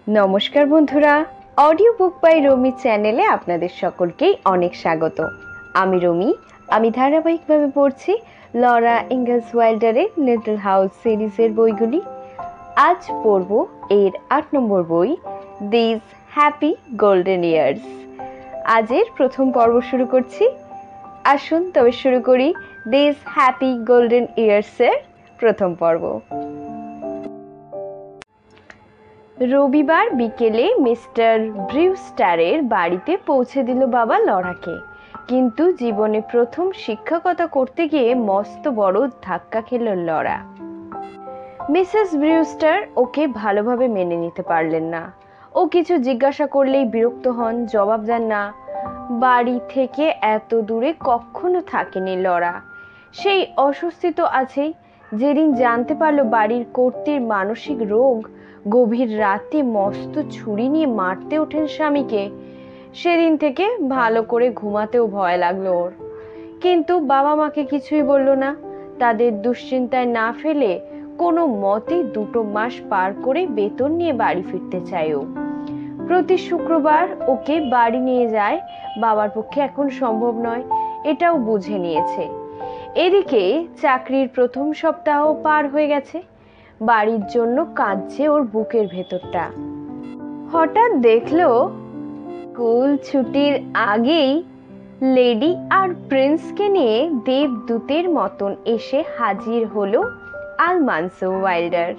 নমস্কার বন্ধুরা, audio book by রমি চ্যানেলে আপনাদের সকলকেই অনেক স্বাগত। আমি রমি। আমি ধারাবাহিকভাবে পড়ছি লরা ইঙ্গলস ওয়াইল্ডারের লিটল হাউস সিরিজের বইগুলি। আজ পড়ব এর 8 নম্বর বই, দিস হ্যাপি গোল্ডেন ইয়ার্স। আজের প্রথম পর্ব শুরু করছি। আসুন তবে শুরু করি দিস হ্যাপি গোল্ডেন ইয়ার্সের প্রথম পর্ব। রবিবার বিকেলে মিস্টার ব্রিউস্টারের বাড়িতে পৌঁছে দিল বাবা লরাকে। কিন্তু জীবনে প্রথম শিক্ষকতা করতে গিয়ে মস্ত বড় ধাক্কা খেল লরা। মিসেস ব্রিউস্টার ওকে ভালোভাবে মেনে নিতে পারলেন না। ও কিছু জিজ্ঞাসা করলেই বিরক্ত হন, জবাব দেন না। বাড়ি থেকে এত দূরে কখনো থাকেনি লরা। সেই অস্বস্তি তো আছেই। যেদিন জানতে পারলো বাড়ির কর্ত্রীর মানসিক রোগ, গভীর রাতে মস্ত ছুরি নিয়ে মারতে ওঠেন স্বামীকে, সেদিন থেকে ভালো করে ঘুমাতেও ভয় লাগলো ওর। কিন্তু বাবা মাকে কিছুই বলল না। তাদের দুশ্চিন্তায় না ফেলে কোনো মতে 2 মাস পার করে বেতন নিয়ে বাড়ি ফিরতে চায় ও। প্রতি শুক্রবার ওকে বাড়ি নিয়ে যায় বাবার পক্ষে এখন সম্ভব নয়, এটাও বুঝে নিয়েছে। এদিকে চাকরির প্রথম সপ্তাহ পার হয়ে গেছে। বাড়ির জন্য কাঁদছে ওর বুকের ভেতরটা। হঠাৎ দেখলো স্কুল ছুটির আগেই লেডি আর প্রিন্সকে নিয়ে দেবদূতের মতন এসে হাজির হলো আলমানসো ওয়াইল্ডার।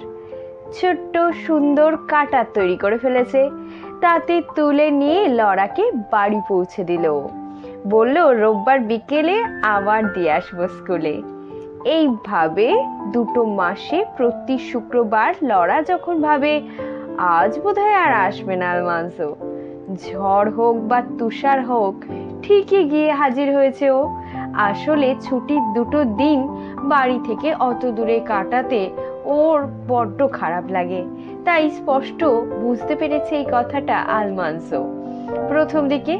ছোট্ট সুন্দর কাটা তৈরি করে ফেলেছে, তাতে তুলে নিয়ে লরাকে বাড়ি পৌঁছে দিল। বলল রোববার বিকেলে আবার দিয়ে আসবো স্কুলে। এইভাবে 2 মাসে প্রতি শুক্রবার লরা যখন ভাবে আজ বোধহয় আর আসবে না আলমানসো, ঝড় হোক বা তুষার হোক ঠিকই গিয়ে হাজির হয়েছে ও। আসলে ছুটির 2 দিন বাড়ি থেকে অত দূরে কাটাতে ওর বড্ড খারাপ লাগে, তাই স্পষ্ট বুঝতে পেরেছে এই কথাটা আলমানসো। প্রথম দিকে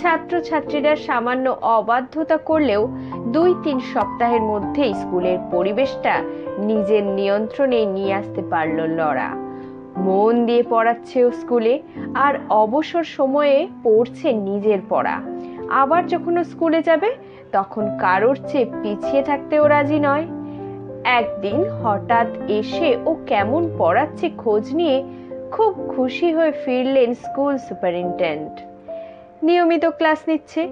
ছাত্রছাত্রীরা সামান্য অবাধ্যতা করলেও 2-3 সপ্তাহের মধ্যে স্কুলের পরিবেশটা নিজের নিয়ন্ত্রণে নিয়ে আসতে পারল লরা। মন দিয়ে পড়াচ্ছে ও স্কুলে, আর অবসর সময়ে পড়ছে নিজের পড়া। আবার যখন ও স্কুলে যাবে তখন কারোর চেয়ে পিছিয়ে থাকতেও রাজি নয়। একদিন হঠাৎ এসে ও কেমন পড়াচ্ছে খোঁজ নিয়ে খুব খুশি হয়ে ফিরলেন স্কুল সুপারিনটেন্ডেন্ট। নিয়মিত ক্লাস নিচ্ছে,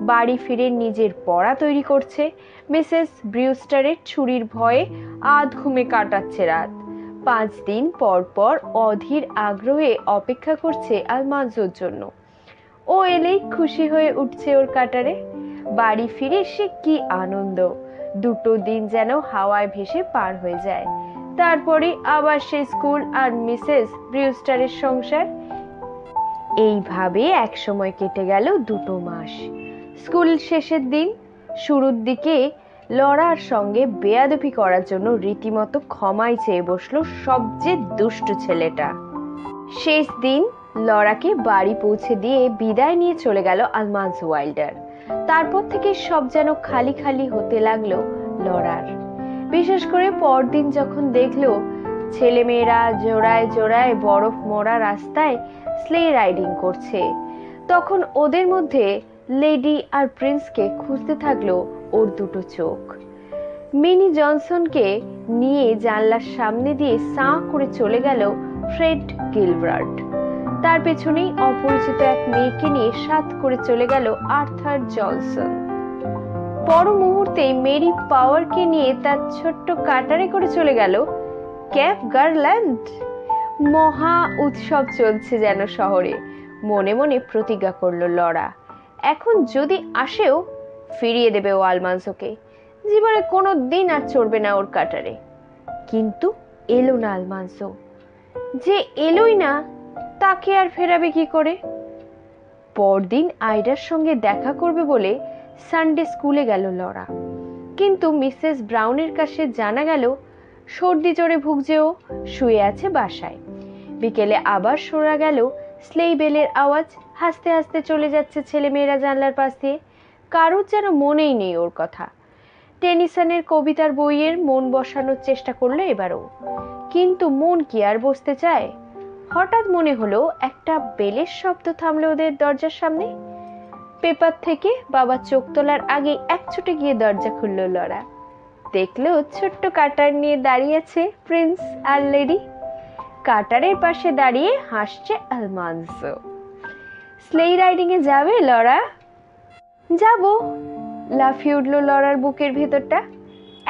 বাড়ি ফিরে নিজের পড়া তৈরি করছে। মিসেস ব্রিউস্টারের ছুরির ভয়ে আধ ঘুমে কাটাচ্ছে রাত। 5 দিন পর পর অধীর আগ্রহে অপেক্ষা করছে আলমানসোর জন্য। ও এলেই খুশি হয়ে উঠছে ওর কাটারে। বাড়ি ফিরে সে কি আনন্দ! 2 দিন যেন হাওয়ায় ভেসে পার হয়ে যায়। তারপরে আবার সে স্কুল আর মিসেস ব্রিউস্টারের সংসার। এইভাবে এক সময় কেটে গেল 2 মাস। স্কুল শেষের দিন। শুরুর দিকে লরার সঙ্গে বেয়াদবি করার জন্য রীতিমতো ক্ষমাই চেয়ে বসলো সবচেয়ে দুষ্টু ছেলেটা। শেষ দিন লরাকে বাড়ি পৌঁছে দিয়ে বিদায় নিয়ে চলে গেল আলমানসো ওয়াইল্ডার। তারপর থেকে সব যেন খালি খালি হতে লাগলো লরার। বিশেষ করে পরদিন যখন দেখলো ছেলেমেয়েরা জোড়ায় জোড়ায় বরফ মোড়া রাস্তায় স্লে রাইডিং করছে, তখন ওদের মধ্যে লেডি আর প্রিন্সকে খুঁজতে থাকলো ওর 2 চোখ। মিনি জনসনকে নিয়ে জানলার সামনে দিয়ে সাঁ করে চলে গেল ফ্রেড গিলবার্ট। তার পেছনেই অপরিচিত এক মেয়েকে নিয়ে সাথ করে চলে গেল আর্থার জনসন। পর মুহূর্তে মেরি পাওয়ারকে নিয়ে তার ছোট্ট কাটারে করে চলে গেল ক্যাপ গার্ল্যান্ড। মহা উৎসব চলছে যেন শহরে। মনে মনে প্রতিজ্ঞা করল লরা, এখন যদি আসেও ফিরিয়ে দেবে ও আলমানসোকে। জীবনে কোনো দিন আর চড়বে না ওর কাটারে। কিন্তু এলো না আলমানসো। যে এলোই না তাকে আর ফেরাবে কি করে? পরদিন আইডার সঙ্গে দেখা করবে বলে সানডে স্কুলে গেল লরা। কিন্তু মিসেস ব্রাউনের কাছে জানা গেল সর্দি জ্বরে ভুগছে ও, শুয়ে আছে বাসায়। বিকেলে আবার শোনা গেল স্লেই বেলের আওয়াজ। হাসতে হাসতে চলে যাচ্ছে ছেলেমেয়েরা জানলার পাশ দিয়ে। কারোর যেন মনেই নেই ওর কথা। টেনিসনের কবিতার বইয়ের মন বসানোর চেষ্টা করলো এবারও, কিন্তু মন কি আর বসতে চায়? হঠাৎ মনে হলো একটা বেলের শব্দ থামলো ওদের দরজার সামনে। পেপার থেকে বাবা চোখ তোলার আগে এক ছুটে গিয়ে দরজা খুললো লরা। দেখলো ছোট্ট কাটার নিয়ে দাঁড়িয়ে আছে প্রিন্স আর লেডি। কাটারের পাশে দাঁড়িয়ে হাসছে আলমানসো। স্লে রাইডিং এ যাবে লরা? যাব, লাফিয়ে উঠলো লরার বুকের ভেতরটা।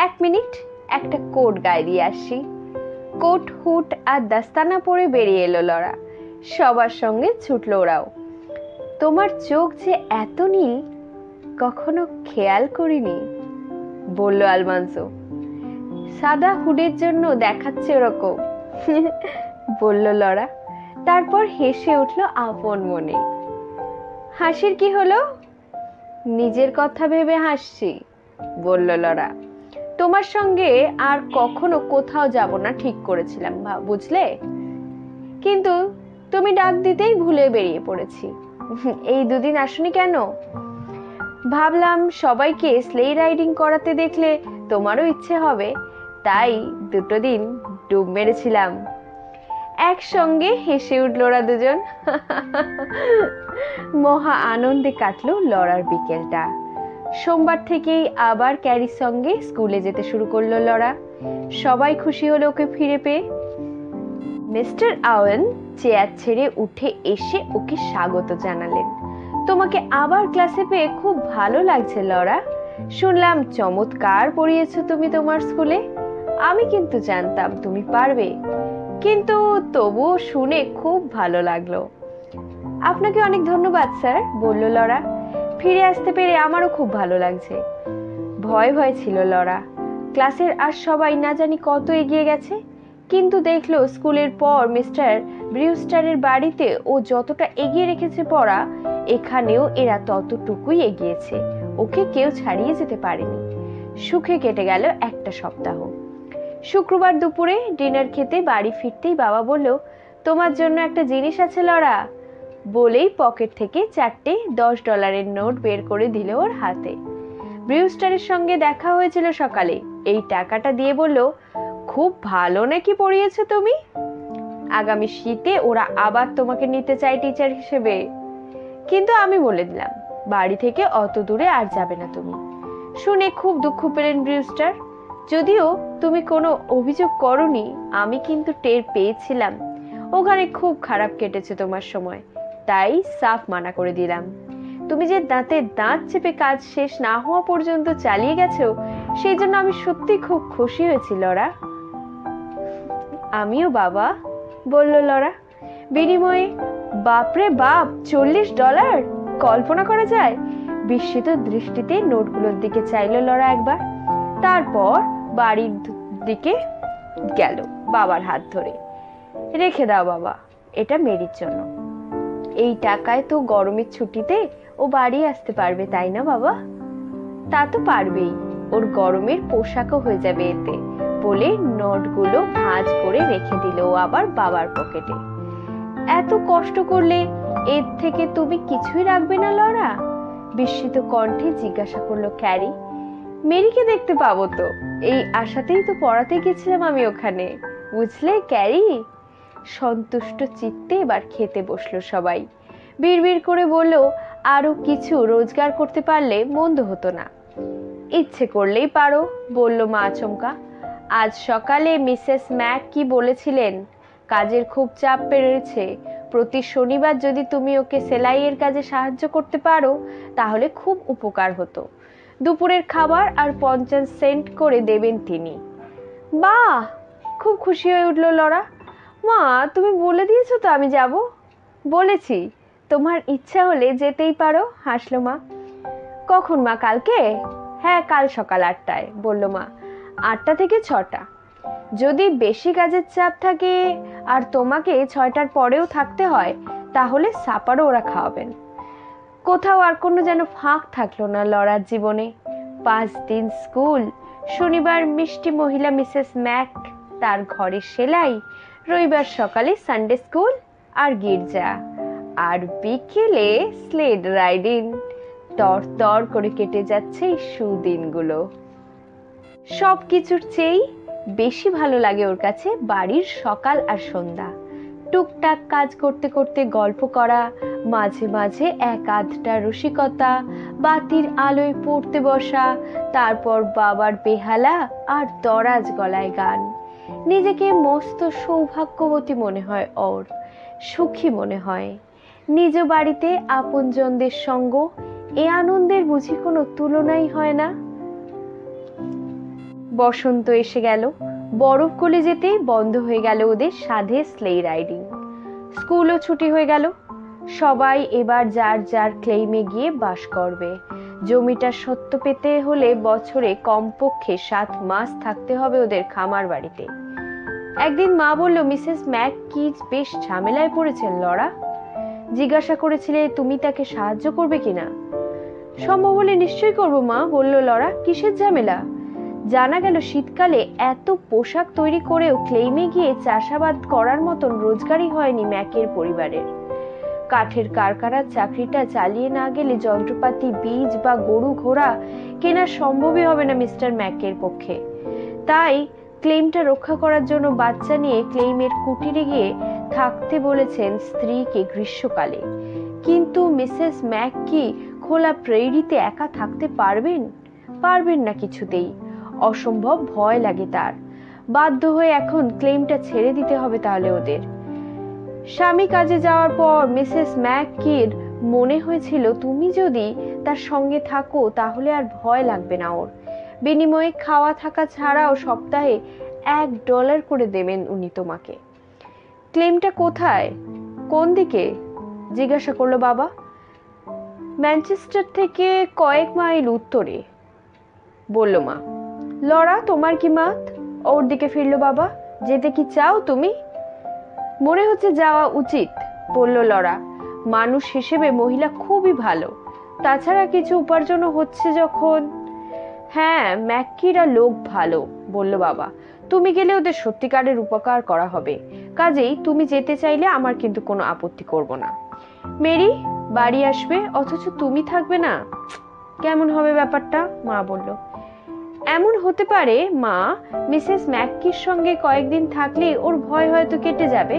1 মিনিট, একটা কোট গায়ে দিয়ে আসি। কোট হুট আর দাস্তানা পরে বেরিয়ে এলো লরা। সবার সঙ্গে ছুটলো ওরাও। তোমার চোখ যে এত নীল কখনো খেয়াল করিনি, বলল আলমানসো। সাদা হুডের জন্য দেখাচ্ছে ওরকম, বলল লরা। তারপর হেসে উঠল আপন মনে। হাসির কি হলো? নিজের কথা ভেবে হাসছি, বলল লরা। তোমার সঙ্গে আর কখনো কোথাও যাব না ঠিক করেছিলাম, বুঝলে, কিন্তু তুমি ডাক দিতেই ভুলে বেরিয়ে পড়েছি। এই দুদিন আসনি কেন? ভাবলাম সবাইকে স্লে রাইডিং করাতে দেখলে তোমারও ইচ্ছে হবে, তাই 2 দিন ডুব মেরেছিলাম। একসঙ্গে হেসে উঠল ওরা দুজন। মহা আনন্দে কাটলো লরার বিকেলটা। সোমবার থেকেই আবার ক্যারির সঙ্গে স্কুলে যেতে শুরু করলো লরা। সবাই খুশি হলো ওকে ফিরে পেয়ে। মিস্টার আওয়েন চেয়ার ছেড়ে উঠে এসে ওকে স্বাগত জানালেন। তোমাকে আবার ক্লাসে পেয়ে খুব ভালো লাগছে লরা। শুনলাম চমৎকার পড়িয়েছো তুমি তোমার স্কুলে। আমি কিন্তু জানতাম তুমি পারবে, কিন্তু তবুও শুনে খুব ভালো লাগলো। আপনাকে অনেক ধন্যবাদ স্যার, বলল লরা। ফিরে আসতে পেরে আমারও খুব ভালো লাগছে। ভয় ভয় ছিল লরা। ক্লাসের আর সবাই না জানি কত এগিয়ে গেছে, কিন্তু দেখলো স্কুলের পর মিস্টার ব্রিউস্টারের বাড়িতে ও যতটা এগিয়ে রেখেছে পড়া, এখানেও এরা ততটুকুই এগিয়েছে। ওকে কেউ ছাড়িয়ে যেতে পারেনি। সুখে কেটে গেল একটা সপ্তাহ। শুক্রবার দুপুরে ডিনার খেতে বাড়ি ফিরতেই বাবা বলল, তোমার জন্য একটা জিনিস আছে লরা, বলেই পকেট থেকে 4টে $10 নোট বের করে দিল ওর হাতে। ব্রিউস্টারের সঙ্গে দেখা হয়েছিল সকালে, এই টাকাটা দিয়ে বলল, খুব ভালো নাকি পড়িয়েছো তুমি। আগামী শীতে ওরা আবার তোমাকে নিতে চায় টিচার হিসেবে, কিন্তু আমি বলে দিলাম বাড়ি থেকে অত দূরে আর যাবে না তুমি। শুনে খুব দুঃখ পেলেন ব্রিউস্টার। যদিও তুমি কোনো অভিযোগ করনি, আমি কিন্তু টের পেয়েছিলাম ওখানে খুব খারাপ কেটেছে তোমার সময়, তাই সাফ মানা করে দিলাম। তুমি যে দাঁতে দাঁত চেপে কাজ শেষ না হওয়া পর্যন্ত চালিয়ে গেছো, সেই জন্য আমি সত্যি খুব খুশি হয়েছি লরা। আমিও বাবা, বলল লরা। বিনিময়ে? বাপরে বাপ, $40! কল্পনা করা যায়? বিস্মিত দৃষ্টিতে নোটগুলোর দিকে চাইল লরা একবার, তারপর বাড়ির দিকে গেল বাবার হাত ধরে। রেখে দাও বাবা, এটা মেরির জন্য। এই টাকায় তো গরমের ছুটিতে ও বাড়ি আসতে পারবে, তাই না বাবা? তা তো পারবেই, ওর গরমের পোশাকও হয়ে যাবে এতে, বলে নোটগুলো ভাঁজ করে রেখে দিল আবার বাবার পকেটে। এত কষ্ট করলে এর থেকে তুমি কিছুই রাখবে না লরা? বিস্মিত কণ্ঠে জিজ্ঞাসা করলো ক্যারি। মেরিকে দেখতে পাবো তো, এই আশাতেই তো পড়াতে গেছিলাম আমি ওখানে, বুঝলে ক্যারি। সন্তুষ্ট চিত্তে এবার খেতে বসলো সবাই। বিড়বিড় করে বলল, আরো কিছু রোজগার করতে পারলে মন্দ হতো না। ইচ্ছে করলেই পারো, বলল মা আচমকা। আজ সকালে মিসেস ম্যাক কি বলেছিলেন, কাজের খুব চাপ বেড়েছে, প্রতি শনিবার যদি তুমি ওকে সেলাইয়ের কাজে সাহায্য করতে পারো তাহলে খুব উপকার হতো। দুপুরের খাবার আর 50 সেন্ট করে দেবেন তিনি। বাহ, খুব খুশি হয়ে উঠল লরা। মা, তুমি বলে দিয়েছো তো আমি যাব? বলেছি, তোমার ইচ্ছা হলে যেতেই পারো, হাসলো মা। কখন মা, কালকে? হ্যাঁ, কাল সকাল 8টায়, বলল মা। 8টা থেকে 6টা। যদি বেশি কাজের চাপ থাকে আর তোমাকে 6টার পরেও থাকতে হয়, তাহলে সাপারও ওরা খাওয়াবেন। কোথাও আর কোনো যেন ফাঁক থাকলো না লরার জীবনে। 5 দিন স্কুল, শনিবার মিষ্টি মহিলা মিসেস ম্যাক তার ঘরে সেলাই, রবিবার সকালে সানডে স্কুল আর গির্জা, আর বিকেলে স্লেড রাইডিং। তর তর করে কেটে যাচ্ছে এই সুদিনগুলো। সব কিছুর চেয়েই বেশি ভালো লাগে ওর কাছে বাড়ির সকাল আর সন্ধ্যা। টুকটাক কাজ করতে করতে গল্প করা, মাঝে মাঝে এক আধটা রসিকতা, বাতির আলোয় পড়তে বসা, তারপর বাবার বেহালা আর দরাজ গলায় গান। নিজেকে মস্ত সৌভাগ্যবতী মনে হয় ওর, সুখী মনে হয়। নিজ বাড়িতে আপনজনদের সঙ্গ, এ আনন্দের বুঝি কোনো তুলনাই হয় না। বসন্ত এসে গেল, বরফ গলে যেতেই বন্ধ হয়ে গেল ওদের সাধে স্লে রাইডিং। স্কুলও ছুটি হয়ে গেল। সবাই এবার যার যার ক্লেইমে গিয়ে বাস করবে। জমিটা সত্য পেতে হলে বছরে কমপক্ষে 7 মাস থাকতে হবে ওদের খামার বাড়িতে। একদিন মা বলল, মিসেস ম্যাককি বেশ ঝামেলায় পড়েছেন লরা। জিজ্ঞাসা করেছিলে তুমি তাকে সাহায্য করবে কিনা। সম্ভব হলে নিশ্চয়ই করবো মা, বলল লরা। কিসের ঝামেলা? জানা গেল শীতকালে এত পোশাক তৈরি করেও ক্লেইমে গিয়ে চাষাবাদ করার মতন রোজগারই হয়নি ম্যাকের পরিবারের। কাঠের কারখানার চাকরিটা চালিয়ে না গেলে যন্ত্রপাতি, বীজ বা গরু ঘোড়া কেনা সম্ভবই হবে না মিস্টার ম্যাকের পক্ষে। তাই ক্লেইমটা রক্ষা করার জন্য বাচ্চা নিয়ে ক্লেইমের কুটিরে গিয়ে থাকতে বলেছেন স্ত্রীকে গ্রীষ্মকালে। কিন্তু মিসেস ম্যাককি খোলা প্রেরিতে একা থাকতে পারবেন না কিছুতেই। অসম্ভব ভয় লাগে তার। বাধ্য হয়ে এখন ক্লেইমটা ছেড়ে দিতে হবে তাহলে ওদের। স্বামী কাজে যাওয়ার পর মিসেস ম্যাককির মনে হয়েছিল তুমি যদি তার সঙ্গে থাকো তাহলে আর ভয় লাগবে না ওর। বিনিময়ে খাওয়া থাকা ছাড়াও সপ্তাহে $1 করে দেবেন উনি তোমাকে। ক্লেইমটা কোথায়, কোন দিকে জিজ্ঞাসা করলো বাবা। ম্যানচেস্টার থেকে কয়েক মাইল উত্তরে, বলল মা। লরা, তোমার কি মত? ওর দিকে ফিরলো বাবা। যেতে কি চাও তুমি? মনে হচ্ছে যাওয়া উচিত, বলল লরা। মানুষ হিসেবে মহিলা খুবই ভালো, তাছাড়া কিছু উপার্জনও হচ্ছে যখন। হ্যাঁ, ম্যাককিরা লোক ভালো, বলল বাবা। তুমি গেলে ওদের সত্যিকারের উপকার করা হবে। কাজেই তুমি যেতে চাইলে আমার কিন্তু কোনো আপত্তি করব না। মেরি বাড়ি আসবে অথচ তুমি থাকবে না, কেমন হবে ব্যাপারটা? মা বলল। এমন হতে পারে মা, মিসেস ম্যাককির সঙ্গে কয়েকদিন থাকলে ওর ভয় হয়তো কেটে যাবে,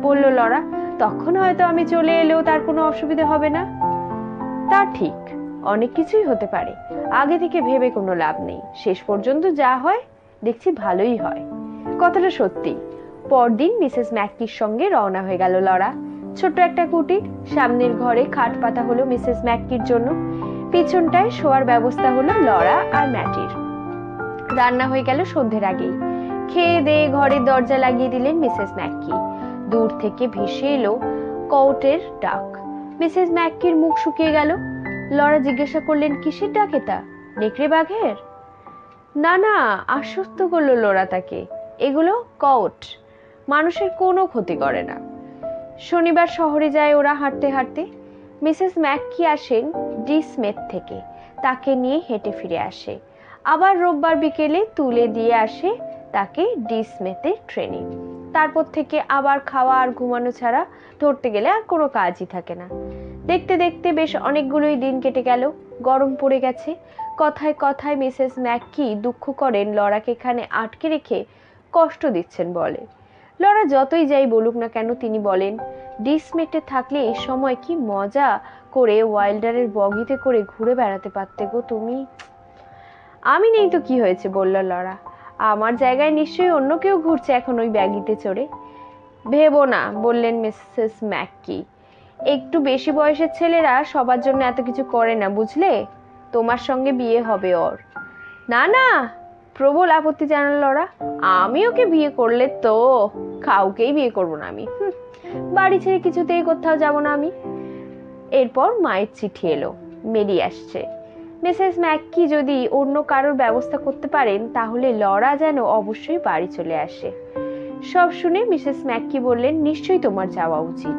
বলল লরা। তখন হয়তো আমি চলে এলেও তার কোনো অসুবিধা হবে না। তা ঠিক, অনেক কিছুই হতে পারে। আগে থেকে ভেবে কোনো লাভ নেই। শেষ পর্যন্ত যা হয় দেখছি ভালোই হয়। কথাটা সত্যি। পরদিন মিসেস ম্যাককির সঙ্গে রওনা হয়ে গেল লরা। ছোট্ট একটা কুটির, সামনের ঘরে খাট পাতা হলো মিসেস ম্যাককির জন্য, পিছনটায় শোয়ার ব্যবস্থা হলো লরা আর ম্যাটির। রান্না হয়ে গেল সন্ধ্যের আগেই। খেয়ে দিয়ে ঘরের দরজা লাগিয়ে দিলেন মিসেস ম্যাককি। দূর থেকে ভেসে এলো কৌটের ডাক। মিসেস ম্যাককির মুখ শুকিয়ে গেল। লরা জিজ্ঞাসা করলেন, কিসের ডাক এটা? নেকড়ে বাঘের? না না, আশ্বস্ত করলো লরা তাকে। এগুলো কৌট, মানুষের কোনো ক্ষতি করে না। শনিবার শহরে যায় ওরা হাঁটতে হাঁটতে। মিসেস ম্যাককি আসেন ডি স্মিথ থেকে, তাকে নিয়ে হেঁটে ফিরে আসে। আবার রোববার বিকেলে তুলে দিয়ে আসে তাকে ডি স্মিথের ট্রেনে। তারপর থেকে আবার খাওয়া আর ঘুমানো ছাড়া ধরতে গেলে আর কোনো কাজই থাকে না। দেখতে দেখতে বেশ অনেকগুলোই দিন কেটে গেল। গরম পড়ে গেছে। কথায় কথায় মিসেস ম্যাককি দুঃখ করেন লরাকে এখানে আটকে রেখে কষ্ট দিচ্ছেন বলে। লরা যতই যাই বলুক না কেন তিনি বলেন, ডি স্মিথে থাকলে এই সময় কি মজা করে ওয়াইল্ডারের বগিতে করে ঘুরে বেড়াতে পারতে গো তুমি। আমি নেই তো কি হয়েছে, বলল লরা। আমার জায়গায় নিশ্চয়ই অন্য কেউ ঘুরছে এখন ওই ব্যাগিতে চড়ে। ভেবো না, বললেন মিসেস ম্যাককি। একটু বেশি বয়সের ছেলেরা সবার জন্য এত কিছু করে না, বুঝলে। তোমার সঙ্গে বিয়ে হবে ওর। না না, প্রবল আপত্তি জানাল লরা। আমি ওকে বিয়ে করলে তো কাউকেই বিয়ে করবো না আমি। বাড়ি ছেড়ে কিছুতেই কোথাও যাব না আমি। এরপর মায়ের চিঠি এলো, মেরি আসছে। মিসেস ম্যাককি যদি অন্য কারোর ব্যবস্থা করতে পারেন তাহলে লরা যেন অবশ্যই বাড়ি চলে আসে। সব শুনে মিসেস ম্যাককি বললেন, নিশ্চয়ই তোমার যাওয়া উচিত।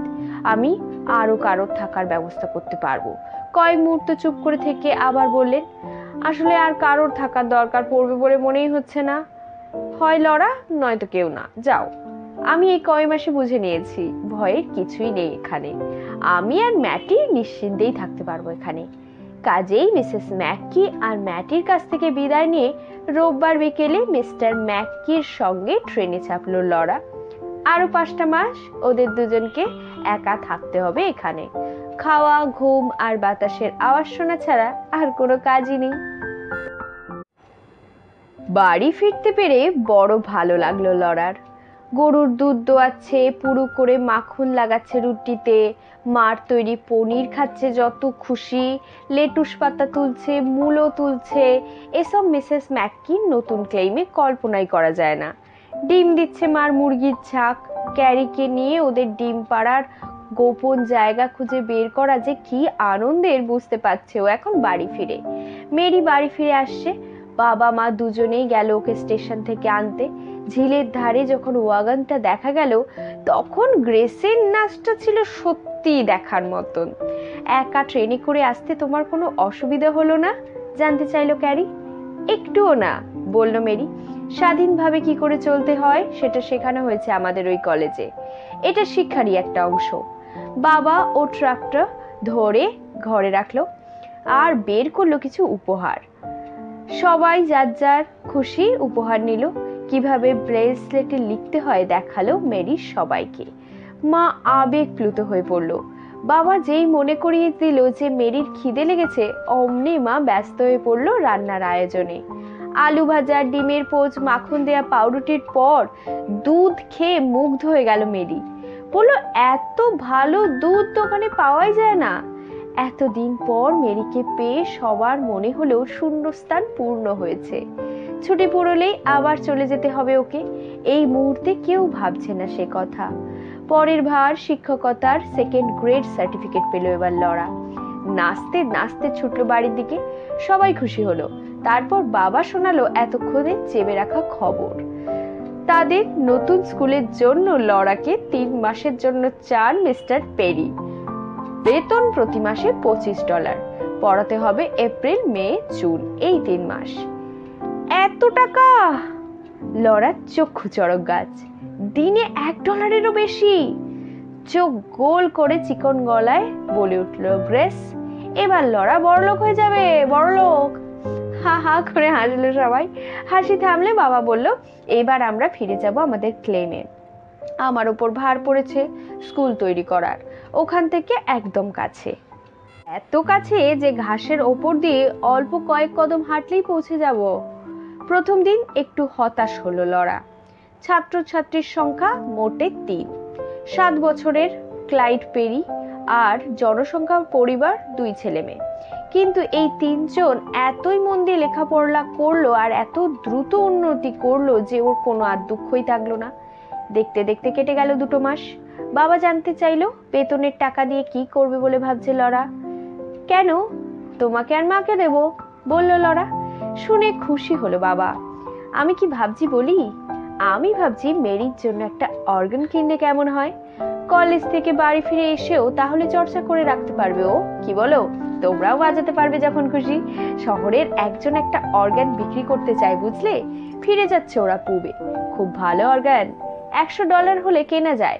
আমি আরো কারোর থাকার ব্যবস্থা করতে পারবো। কয়েক মুহূর্ত চুপ করে থেকে আবার বললেন, আসলে আর কারোর থাকার দরকার পড়বে বলে মনেই হচ্ছে না। হয় লরা, নয়তো কেউ না, যাও। আমি এই কয় মাসে বুঝে নিয়েছি ভয়ের কিছুই নেই এখানে। আমি আর ম্যাটি নিশ্চিন্তেই থাকতে পারবো এখানে। কাজেই মিসেস ম্যাককি আর ম্যাটির কাছ থেকে বিদায় নিয়ে রোববার বিকেলে মিস্টার ম্যাককির সঙ্গে ট্রেনে চাপলো লরা। আরো 5টা মাস ওদের দুজনকে একা থাকতে হবে এখানে। খাওয়া, ঘুম আর বাতাসের আওয়াজ শোনা ছাড়া আর কোনো কাজই নেই। বাড়ি ফিরতে পেরে বড় ভালো লাগলো লরার। গরুর দুধ দোয়াচ্ছে, পুরু করে মাখন লাগাচ্ছে রুটিতে, মার তৈরি পনির খাচ্ছে যত খুশি, লেটুস পাতা তুলছে, মূলো তুলছে। এসব মিসেস ম্যাককির নতুন ক্লেইমে কল্পনাই করা যায় না। ডিম দিচ্ছে মার মুরগির ঝাঁক। ক্যারিকে নিয়ে ওদের ডিম পাড়ার গোপন জায়গা খুঁজে বের করা যে কি আনন্দের বুঝতে পারছে ও এখন বাড়ি ফিরে। মেরি বাড়ি ফিরে আসছে। বাবা মা দুজনেই গেল ওকে স্টেশন থেকে আনতে। ঝিলের ধারে যখন ওয়াগনটা দেখা গেল তখন গ্রেসের নাচটা ছিল সত্যি দেখার মতন। একা ট্রেনে করে আসতে তোমার কোনো অসুবিধা হলো না? জানতে চাইলো ক্যারি। একটুও না, বলল মেরি। স্বাধীনভাবে কি করে চলতে হয় সেটা শেখানো হয়েছে আমাদের ওই কলেজে। এটা শিক্ষারই একটা অংশ। বাবা ও ট্রাকটা ধরে ঘরে রাখলো আর বের করলো কিছু উপহার। সবাই যার যার খুশি উপহার নিল। কিভাবে ব্রেসলেটে লিখতে হয় দেখালো মেরি সবাইকে। মা আবেগপ্লুত হয়ে পড়ল। বাবা যেই মনে করিয়ে দিল যে মেরির খিদে লেগেছে, অমনি মা ব্যস্ত হয়ে পড়ল রান্নার আয়োজনে। আলু ভাজা, ডিমের পোচ, মাখন দেয়া পাউরুটির পর দুধ খেয়ে মুগ্ধ হয়ে গেল মেরি। বলল, এত ভালো দুধ দোকানে পাওয়াই যায় না। এতদিন পর মেরিকে পেয়ে সবার মনে হলো শূন্যস্থান পূর্ণ হয়েছে। ছুটি পড়লেই আবার চলে যেতে হবে ওকে। এই মুহূর্তে কেউ ভাবছে না সে কথা। পরের ভার শিক্ষকতার 2nd গ্রেড সার্টিফিকেট পেল এবার লরা। নাচতে নাচতে ছুটলো বাড়ির দিকে। সবাই খুশি হলো। তারপর বাবা শোনালো এতক্ষণে চেপে রাখা খবর। তাদের নতুন স্কুলের জন্য লরাকে 3 মাসের জন্য চান মিস্টার পেরি। বেতন প্রতি মাসে $25। পড়াতে হবে এপ্রিল, মে, জুন, এই 3 মাস। এত টাকা! লরার চক্ষু চড়ক গাছ। দিনে $1-এরও বেশি। চোখ গোল করে চিকন গলায় বলে উঠল গ্রেস, এবার লরা বড়লোক হয়ে যাবে, বড়লোক। হা হা করে হাসলো সবাই। হাসি থামলে বাবা বলল, এবার আমরা ফিরে যাব আমাদের ক্লেমে। আমার ওপর ভার পড়েছে স্কুল তৈরি করার। ওখান থেকে একদম কাছে, এত কাছে যে ঘাসের ওপর দিয়ে অল্প কয়েক কদম হাঁটলেই পৌঁছে যাব। প্রথম দিন একটু হতাশ হলো লরা। ছাত্রছাত্রীর সংখ্যা মোটে 3। 7 বছরের ক্লাইড পেরি আর জনসংখ্যা পরিবার 2 ছেলে মেয়ে। কিন্তু এই 3 জন এতই মন দিয়ে লেখাপড়া করলো আর এত দ্রুত উন্নতি করলো যে ওর কোনো আর দুঃখই থাকলো না। দেখতে দেখতে কেটে গেল 2 মাস। বাবা জানতে চাইলো বেতনের টাকা দিয়ে কি করবে বলে ভাবছে লরা। কেন, তোমাকে আর মাকে দেব, বলল লরা। শুনে খুশি হলো বাবা। আমি কি ভাবছি বলি? আমি ভাবছি মেরির জন্য একটা অর্গান কিনলে কেমন হয়। কলেজ থেকে বাড়ি ফিরে এসেও তাহলে চর্চা করে রাখতে পারবে ও, কি বলো? তোমরাও বাজাতে পারবে যখন খুশি। শহরের একজন একটা অর্গান বিক্রি করতে চায়, বুঝলে? ফিরে যাচ্ছে ওরা পূবে। খুব ভালো অর্গান, $100 হলে কেনা যায়।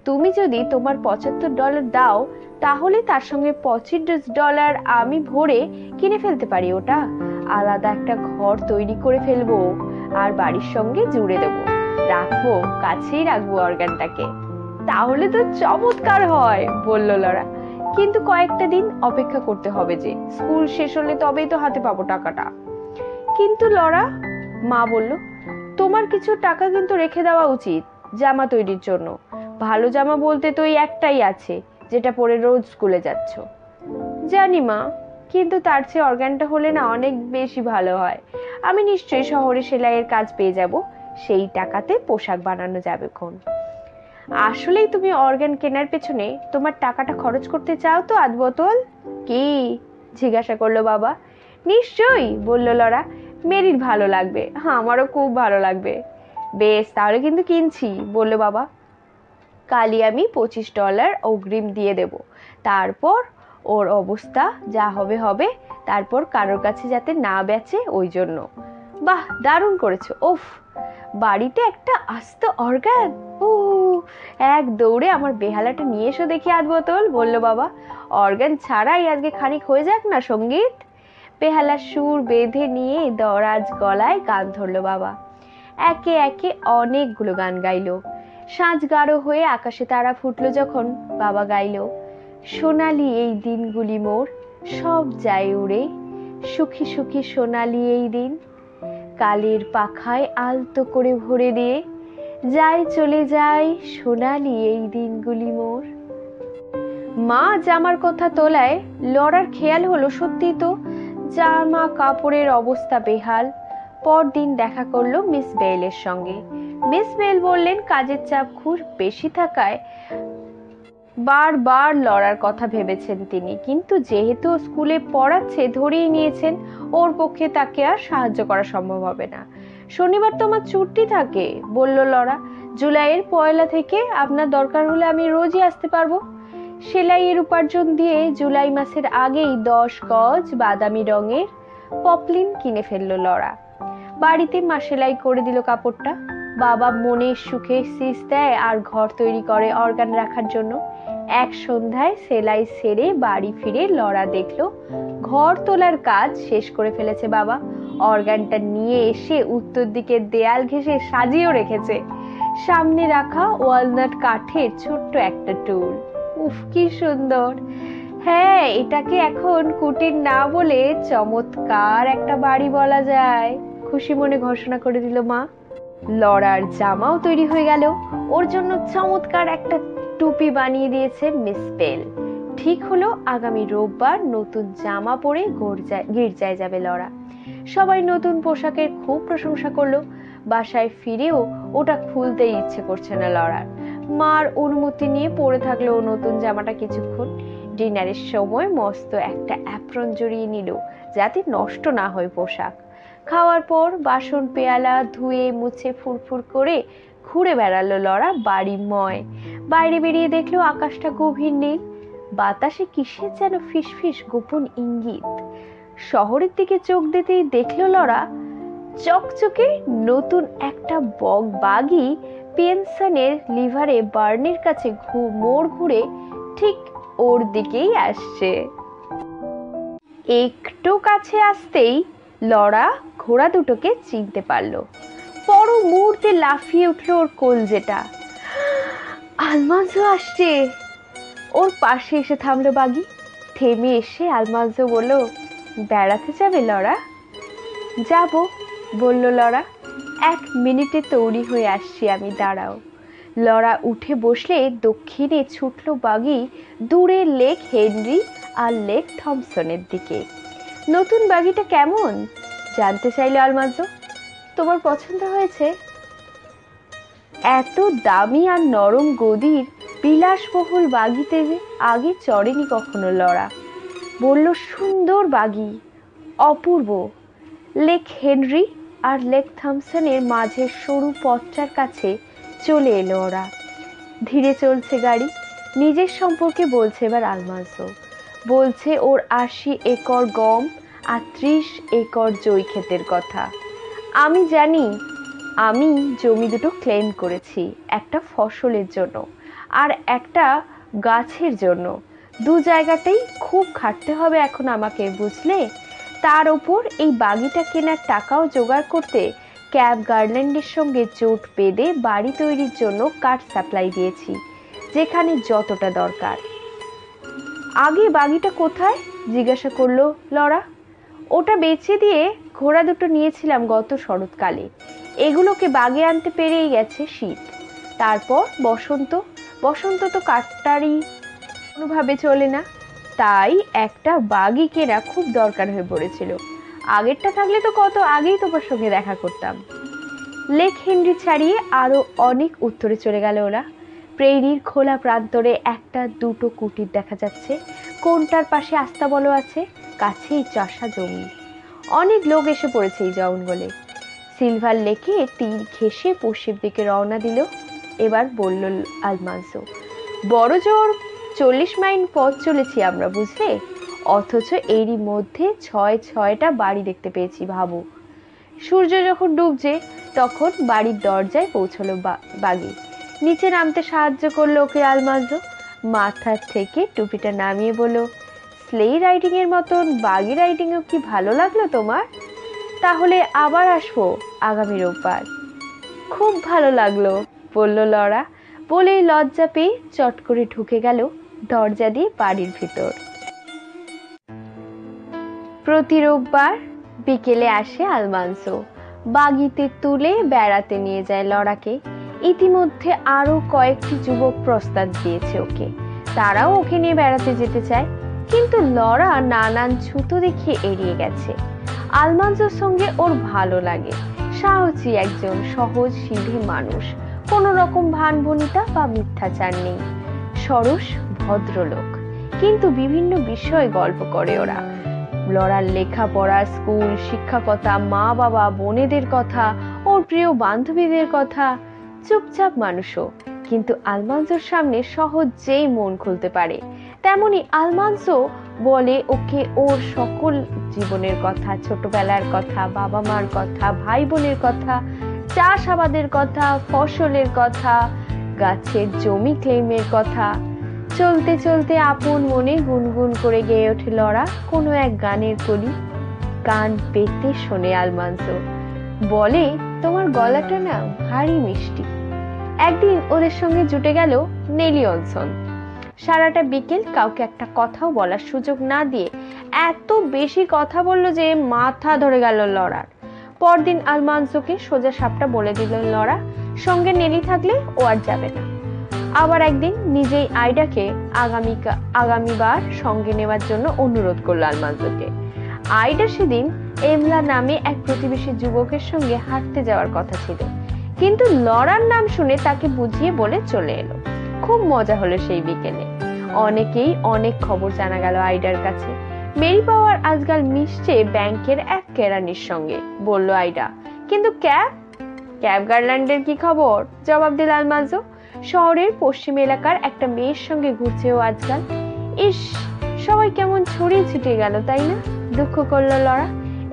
তুমি যদি তোমার $75 দাও তাহলে তার সঙ্গে $25 আমি ভরে কিনে ফেলতে পারি ওটা। আলাদা একটা ঘর তৈরি করে ফেলবো আর বাড়ির সঙ্গে জুড়ে দেবো। রাখবো, কাছেই রাখবো অর্গানটাকে। তাহলে তো চমৎকার হয়, বলল লরা। কিন্তু কয়েকটা দিন অপেক্ষা করতে হবে যে, স্কুল শেষ হলে তবেই তো হাতে পাবো টাকাটা। কিন্তু লরা, মা বলল, তোমার কিছু টাকা কিন্তু রেখে দেওয়া উচিত জামা তৈরির জন্য। ভালো জামা বলতে তো এই একটাই আছে যেটা পরে রোজ স্কুলে যাচ্ছ। জানি মা, কিন্তু তার চেয়ে অর্গানটা হলে না অনেক বেশি ভালো হয়। আমি নিশ্চয়ই শহরে সেলাইয়ের কাজ পেয়ে যাব, সেই টাকাতে পোশাক বানানো যাবে খন। আসলেই তুমি অর্গান কেনার পেছনে তোমার টাকাটা খরচ করতে চাও তো আদবতল? কি জিজ্ঞাসা করলো বাবা। নিশ্চয়ই, বলল লরা। মেরির ভালো লাগবে, আমারও খুব ভালো লাগবে। বেশ, তাহলে কিন্তু কিনছি, বলল বাবা। কালই আমি $25 অগ্রিম দিয়ে দেব। তারপর ওর অবস্থা যা হবে হবে। তারপর কারোর কাছে যাতে না বেচে ওই জন্য। বাহ, দারুণ করেছো। ওফ, বাড়িতে একটা আস্ত অর্গান! ও, এক দৌড়ে আমার বেহালাটা নিয়ে এসো দেখি আধবোতল, বলল বাবা। অর্গান ছাড়াই আজকে খানিক হয়ে যাক না সঙ্গীত। বেহালার সুর বেঁধে নিয়ে দরাজ গলায় গান ধরলো বাবা। একে একে অনেকগুলো গান গাইলো। সাঁঝ গাঢ় হয়ে আকাশে তারা ফুটলো যখন বাবা গাইল, সোনালি এই দিনগুলি মোর, সব যায় উড়ে, সুখী সুখী সোনালি এই দিন, কালের পাখায় আলতো করে ভরে দিয়ে, যায় চলে যায় সোনালি এই দিনগুলি মোর। মা জামার কথা তোলায় লড়ার খেয়াল হলো সত্যি তো জামা কাপড়ের অবস্থা বেহাল। পরদিন দেখা করলো মিস বেইলের সঙ্গে। মিস বেইল বললেন কাজের চাপ খুব বেশি থাকায় বারবার লড়ার কথা ভেবেছেন তিনি, কিন্তু যেহেতু স্কুলে পড়াচ্ছে ধরেই নিয়েছেন ওর পক্ষে তাকে আর সাহায্য করা সম্ভব হবে না। শনিবার তো আমার ছুটি থাকে, বলল লড়া। জুলাইয়ের 1 থেকে আপনার দরকার হলে আমি রোজই আসতে পারবো। সেলাইয়ের উপার্জন দিয়ে জুলাই মাসের আগেই 10 গজ বাদামি রঙের পপলিন কিনে ফেললো লড়া। বাড়িতে মা সেলাই করে দিল কাপড়টা। বাবা মনের সুখে সিস দেয় আর ঘর তৈরি করে অর্গান রাখার জন্য। এক সন্ধ্যায় সেলাই সেরে বাড়ি ফিরে লড়া দেখলো ঘর তোলার কাজ শেষ করে ফেলেছে বাবা। অর্গানটা নিয়ে এসে উত্তর দিকে দেয়াল ঘেঁষে সাজিয়েও রেখেছে। সামনে রাখা ওয়ালনাট কাঠের ছোট্ট একটা টুল। উফ কি সুন্দর! হ্যাঁ, এটাকে এখন কুটির না বলে চমৎকার একটা বাড়ি বলা যায়, খুশি মনে ঘোষণা করে দিল মা। লড়ার জামাও তৈরি হয়ে গেল। ওর জন্য চমৎকার একটা টুপি বানিয়ে দিয়েছে মিস বেল। ঠিক হলো আগামী রোববার নতুন জামা পরে গির্জায় যাবে লড়া। সবাই নতুন পোশাকের খুব প্রশংসা করলো। বাসায় ফিরেও ওটা খুলতে ইচ্ছে করছে না লড়ার। মার অনুমতি নিয়ে পরে থাকলো ও নতুন জামাটা কিছুক্ষণ। ডিনারের সময় মস্ত একটা অ্যাপ্রন জড়িয়ে নিল যাতে নষ্ট না হয় পোশাক। খাওয়ার পর বাসন পেয়ালা ধুয়ে মুছে ফুরফুর করে ঘুরে বেড়ালো লড়া বাড়িময়। বাইরে বেরিয়ে দেখলো আকাশটা গভীর নীল, বাতাসে কিসের যেন ফিসফিস গোপন ইঙ্গিত। শহরের দিকে চোখ দিতেই দেখলো লড়া চকচকে নতুন একটা বাগি পেনসনের লিভারে বার্নের কাছে মোড় ঘুরে ঠিক ওর দিকেই আসছে। একটু কাছে আসতেই লড়া ঘোড়া দুটোকে চিনতে পারলো। পর মুহূর্তে লাফিয়ে উঠলো ওর কলজেটা। আলমাজো আসছে! ওর পাশে এসে থামলো বাগি। থেমে এসে আলমাজো বলল, বেড়াতে যাবে লড়া? যাবো, বলল লড়া। 1 মিনিটে তৈরি হয়ে আসছি আমি, দাঁড়াও। লড়া উঠে বসলে দক্ষিণে ছুটলো বাগি দূরে লেক হেনরি আর লেক থমসনের দিকে। নতুন বাগিটা কেমন জানতে চাইলো আলমাজো। তোমার পছন্দ হয়েছে? এত দামি আর নরম গদির বিলাসবহুল বাগিতে আগে চড়েনি কখনো লড়া। বলল, সুন্দর বাগি, অপূর্ব। লেক হেনরি আর লেক থমসনের মাঝের সরু পথটার কাছে চলে এলো ওরা। ধীরে চলছে গাড়ি। নিজের সম্পর্কে বলছে এবার আলমাজো। বলছে ওর 80 একর গম আর 30 একর জই ক্ষেতের কথা। আমি জানি, আমি জমি দুটো ক্লেম করেছি, একটা ফসলের জন্য আর একটা গাছের জন্য। 2 জায়গাতেই খুব খাটতে হবে এখন আমাকে, বুঝলে? তার ওপর এই বাগিটা কেনার টাকাও জোগাড় করতে ক্যাব গার্ল্যান্ডের সঙ্গে জোট বেঁধে বাড়ি তৈরির জন্য কাঠ সাপ্লাই দিয়েছি, যেখানে যতটা দরকার। আগে বাগিটা কোথায় জিজ্ঞাসা করলো লড়া। ওটা বেচে দিয়ে ঘোড়া দুটো নিয়েছিলাম গত শরৎকালে। এগুলোকে বাগে আনতে পেরেই গেছে শীত, তারপর বসন্ত। বসন্ত তো কাটারি কোনোভাবে চলে না, তাই একটা বাগি কেনা খুব দরকার হয়ে পড়েছিল। আগেরটা থাকলে তো কত আগেই তোমার সঙ্গে দেখা করতাম। লেক হেনরি ছাড়িয়ে আরো অনেক উত্তরে চলে গেল ওরা। প্রেরির খোলা প্রান্তরে একটা দুটো কুটির দেখা যাচ্ছে। কোনটার পাশে আস্তাবল আছে, কাছেই চাষা জমি। অনেক লোক এসে পড়েছে এই জঙ্গলে। সিলভার লেকে তীর ঘেঁষে পশ্চিম দিকে রওনা দিল। এবার বলল আলমাজো, বড় জোর 40 মাইল পথ চলেছি আমরা, বুঝলে? অথচ এরই মধ্যে 6টা বাড়ি দেখতে পেয়েছি, ভাবো। সূর্য যখন ডুবছে তখন বাড়ির দরজায় পৌঁছলো বাগি। নিচে নামতে সাহায্য করলো ওকে আলমাজো। মাথার থেকে টুপিটা নামিয়ে বলল, স্লে রাইডিং এর মতন বাগি রাইডিংও কি ভালো লাগলো তোমার? তাহলে আবার আসবো আগামী রোববার। খুব ভালো লাগলো, বলল লড়া। বলেই লজ্জা পেয়ে চট করে ঢুকে গেল দরজা দিয়ে বাড়ির ভিতর। প্রতি রোববার বিকেলে আসে আলমানসো, বাগিতে তুলে বেড়াতে নিয়ে যায় লরাকে। ইতিমধ্যে আরো কয়েকটি যুবক প্রস্তাব দিয়েছে ওকে, তারাও ওকে নিয়ে বেড়াতে যেতে চায়, কিন্তু লরা নানান ছুতো দেখিয়ে এড়িয়ে গেছে। আলমানসোর সঙ্গে ওর ভালো লাগে, সাহসী একজন সহজ সিধে মানুষ, কোনো রকম ভানভনিতা বা মিথ্যাচার নেই, সরস ভদ্রলোক। কিন্তু বিভিন্ন বিষয়ে গল্প করে ওরা, লরার লেখাপড়া, স্কুল, শিক্ষকতা, মা বাবা, বোনেদের কথা, ওর প্রিয় বান্ধবীদের কথা। চুপচাপ মানুষও, কিন্তু আলমানসোর সামনে সহজেই মন খুলতে পারে। তেমনি আলমানসো বলে ওকে ওর সকল জীবনের কথা, ছোটবেলার কথা, বাবা মার কথা, ভাই বোনের কথা, চাষাবাদের কথা, ফসলের কথা, গাছের জমি ক্লেমের কথা। চলতে চলতে আপন মনে গুনগুন করে গেয়ে ওঠে লরা কোনো এক গানের কলি। কান পেতে শোনে আলমানসো, বলে তোমার গলাটা না ভারী মিষ্টি। একদিন ওদের সঙ্গে জুটে গেল নেলি অলসন। সারাটা বিকেল কাউকে একটা কথাও বলার সুযোগ না দিয়ে এত বেশি কথা বলল যে মাথা ধরে গেল লরার। পরদিন আলমানসোকে সোজা সাপটা বলে দিল লরা, সঙ্গে নেলি থাকলে ও আর যাবে না। আবার একদিন নিজেই আইডাকে আগামীবার সঙ্গে নেওয়ার জন্য অনুরোধ করলো আলমানসোকে। আইডা সেদিন এমলা নামে এক প্রতিবেশী যুবকের সঙ্গে হাঁটতে যাওয়ার কথা ছিল, কিন্তু লরার নাম শুনে তাকে বুঝিয়ে বলে চলে এলো। খুব মজা হলো সেই বিকেলে। অনেকেই অনেক খবর জানা গেল আইডার কাছে। মেরি পাওয়ার আজকাল মিশছে ব্যাংকের এক কেরানির সঙ্গে, বলল আইডা। কিন্তু ক্যাব গার্ল্যান্ডের কি খবর? জবাব দিল আলমানসো। শহরের পশ্চিম এলাকার একটা মেয়ের সঙ্গে ঘুরছে ও আজকাল। ইস, সবাই কেমন ছড়িয়ে ছিটিয়ে গেল, তাই না? দুঃখ করলো লরা।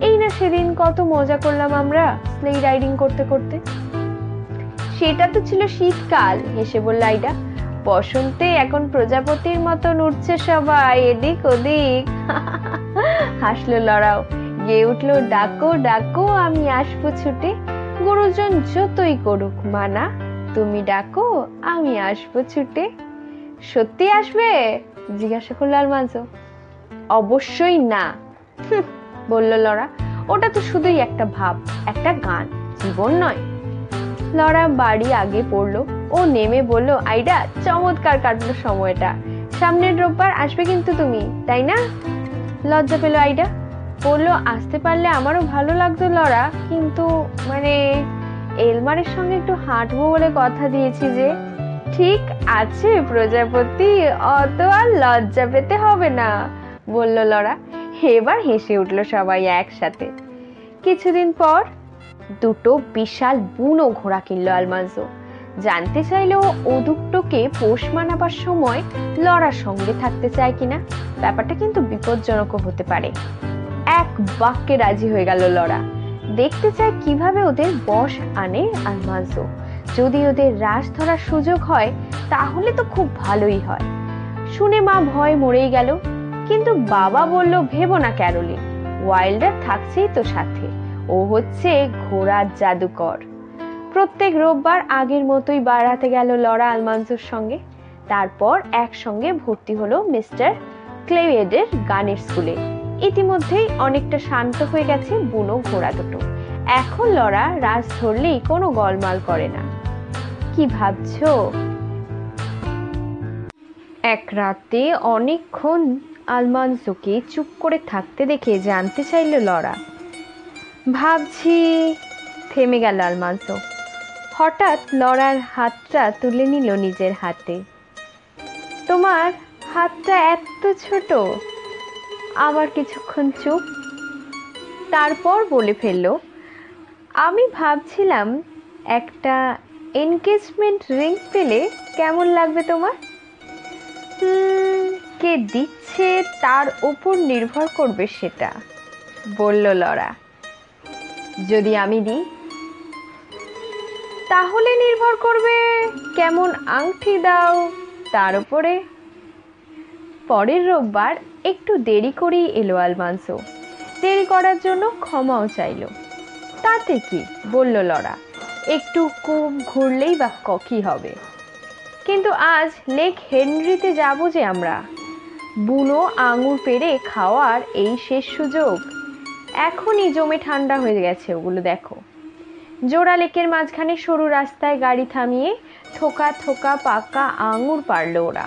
এই না সেদিন কত মজা করলাম আমরা স্লেই রাইডিং করতে করতে। সেটা তো ছিল শীতকাল, হেসে বলল আইডা। বসন্তে এখন প্রজাপতির মতন উঠছে সবাই এদিক ওদিক। হাসলো লরাও, গেয়ে উঠলো, ডাকো ডাকো আমি আসবো ছুটে, গুরুজন যতই করুক মানা, তুমি ডাকো আমি আসবো ছুটে। সত্যি আসবে? জিজ্ঞাসা করলো আলমানসো। অবশ্যই না, বলল লরা। ওটা তো শুধুই একটা ভাব, একটা গান, জীবন নয়। লরা বাড়ি আগে পড়লো। ও নেমে বলল, আইডা চমৎকার কাটলো সময়টা, সামনের রোববার আসবে কিন্তু তুমি, তাই না? লজ্জা পেল আইডা, বললো আসতে পারলে আমারও ভালো লাগতো লরা, কিন্তু মানে এলমারের সঙ্গে একটু হাঁটবো বলে কথা দিয়েছি যে। ঠিক আছে প্রজাপতি, অত আর লজ্জা পেতে হবে না, বলল লরা। এবার হেসে উঠলো সবাই একসাথে। কিছুদিন পর দুটো বিশাল বুনো ঘোড়া কিনলো আলমানসো। জানতে চাইলো ও দুটোকে পোষ মানাবার সময় লরার সঙ্গে থাকতে চায় কিনা। ব্যাপারটা কিন্তু বিপজ্জনকও হতে পারে। এক বাক্যে রাজি হয়ে গেল লরা। দেখতে চায় কিভাবে ওদের বশ আনে আলমানসো। যদি ওদের রাশ ধরার সুযোগ হয় তাহলে তো খুব ভালোই হয়। শুনে মা ভয় মরেই গেল, কিন্তু বাবা বলল, ভেবো না ক্যারোলিন, ওয়াইল্ডার থাকছেই তো সাথে, ও হচ্ছে ঘোড়ার জাদুকর। প্রত্যেক রোববার আগের মতোই বাড়াতে গেল লরা আলমানসোর সঙ্গে। তারপর একসঙ্গে ভর্তি হলো মিস্টার ক্লেওয়েডের গানের স্কুলে। ইতিমধ্যেই অনেকটা শান্ত হয়ে গেছে বুনো ঘোড়া দুটো। এখন লরা রাজ ধরলেই কোনো গোলমাল করে না। কি ভাবছো? এক রাতে অনেকক্ষণ আলমানসোকে চুপ করে থাকতে দেখে জানতে চাইল লরা। ভাবছি, থেমে গেল আলমানসো। হঠাৎ লরার হাতটা তুলে নিল নিজের হাতে। তোমার হাতটা এত ছোট। আবার কিছুক্ষণ চুপ, তারপর বলে ফেলল, আমি ভাবছিলাম একটা এনগেজমেন্ট রিং পেলে কেমন লাগবে তোমার। কে দিচ্ছে তার উপর নির্ভর করবে সেটা, বলল লরা। যদি আমি দিই তাহলে নির্ভর করবে কেমন আংটি দাও তার উপরে। পরের রোববার একটু দেরি করেই এলো আলমানসো। দেরি করার জন্য ক্ষমাও চাইল। তাতে কি, বলল লরা, একটু কম ঘুরলেই বা কি হবে। কিন্তু আজ লেক হেনরিতে যাব যে আমরা। বুনো আঙুর পেড়ে খাওয়ার এই শেষ সুযোগ। এখনই জমে ঠান্ডা হয়ে গেছে ওগুলো, দেখো। জোড়া লেকের মাঝখানে সরু রাস্তায় গাড়ি থামিয়ে থোকা থোকা পাকা আঙুর পারল ওরা।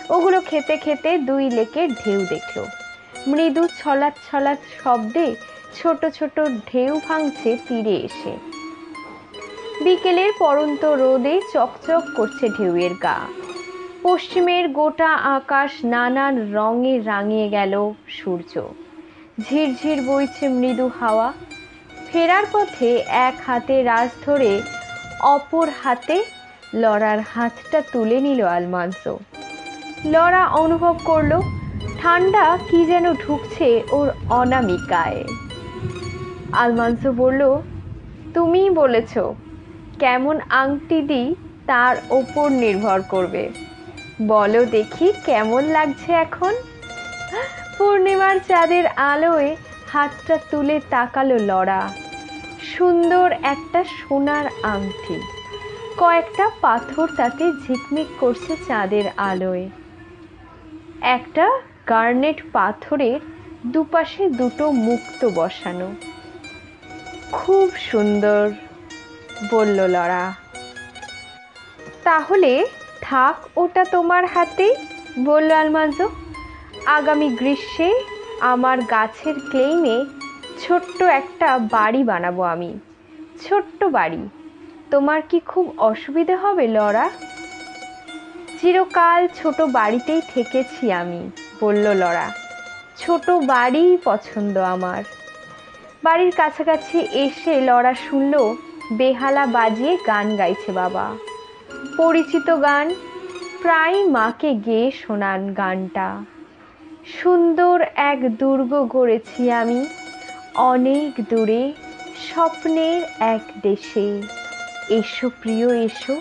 ওগুলো খেতে খেতে দুই লেকের ঢেউ দেখলো। মৃদু ছলাৎ ছলাৎ শব্দে ছোট ছোট ঢেউ ভাঙছে তীরে এসে। বিকেলের পড়ন্ত রোদে চকচক করছে ঢেউয়ের গা। পশ্চিমের গোটা আকাশ নানান রঙে রাঙিয়ে গেল সূর্য। ঝিরঝির বইছে মৃদু হাওয়া। ফেরার পথে এক হাতে রাশ ধরে অপর হাতে লরার হাতটা তুলে নিল আলমান্সো। লরা অনুভব করলো ঠান্ডা কি যেন ঢুকছে ওর অনামিকায়। আলমান্সো বলল, তুমিই বলেছ কেমন আংটি দিই তার ওপর নির্ভর করবে। বলো দেখি কেমন লাগছে এখন? পূর্ণিমার চাঁদের আলোয় হাতটা তুলে তাকালো লরা। সুন্দর একটা সোনার আংটি, কয়েকটা পাথর তাতে ঝিকমিক করছে চাঁদের আলোয়। একটা গার্নেট পাথরের দুপাশে দুটো মুক্তো বসানো। খুব সুন্দর, বলল লরা। তাহলে থাক ওটা তোমার হাতেই, বলল আলমান্সো। আগামী গ্রীষ্মে আমার গাছের ক্লেইমে ছোট্ট একটা বাড়ি বানাবো আমি। ছোট্ট বাড়ি। তোমার কি খুব অসুবিধে হবে লরা? চিরকাল ছোট বাড়িতেই থেকেছি আমি, বলল লরা। ছোট বাড়িই পছন্দ আমার। বাড়ির কাছাকাছি এসে লরা শুনল বেহালা বাজিয়ে গান গাইছে বাবা। পরিচিত গান, প্রায় মাকে গেয়ে শোনান গানটা। সুন্দর এক দুর্গ গড়েছি আমি অনেক দূরে স্বপ্নের এক দেশে। এসো প্রিয় এসো,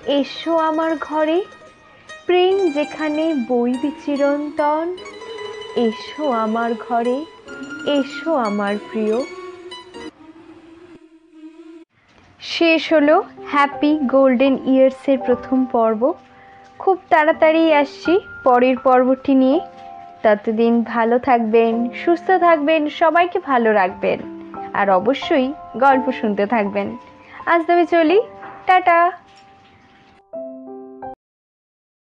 এসো আমার ঘরে, প্রেম যেখানে বইবে চিরন্তন। এসো আমার ঘরে, এসো আমার প্রিয়। শেষ হলো হ্যাপি গোল্ডেন ইয়ার্সের প্রথম পর্ব। খুব তাড়াতাড়ি আসছি পরের পর্বটি নিয়ে। ততদিন ভালো থাকবেন, সুস্থ থাকবেন, সবাইকে ভালো রাখবেন, আর অবশ্যই গল্প শুনতে থাকবেন। আজ তবে চলি, টাটা।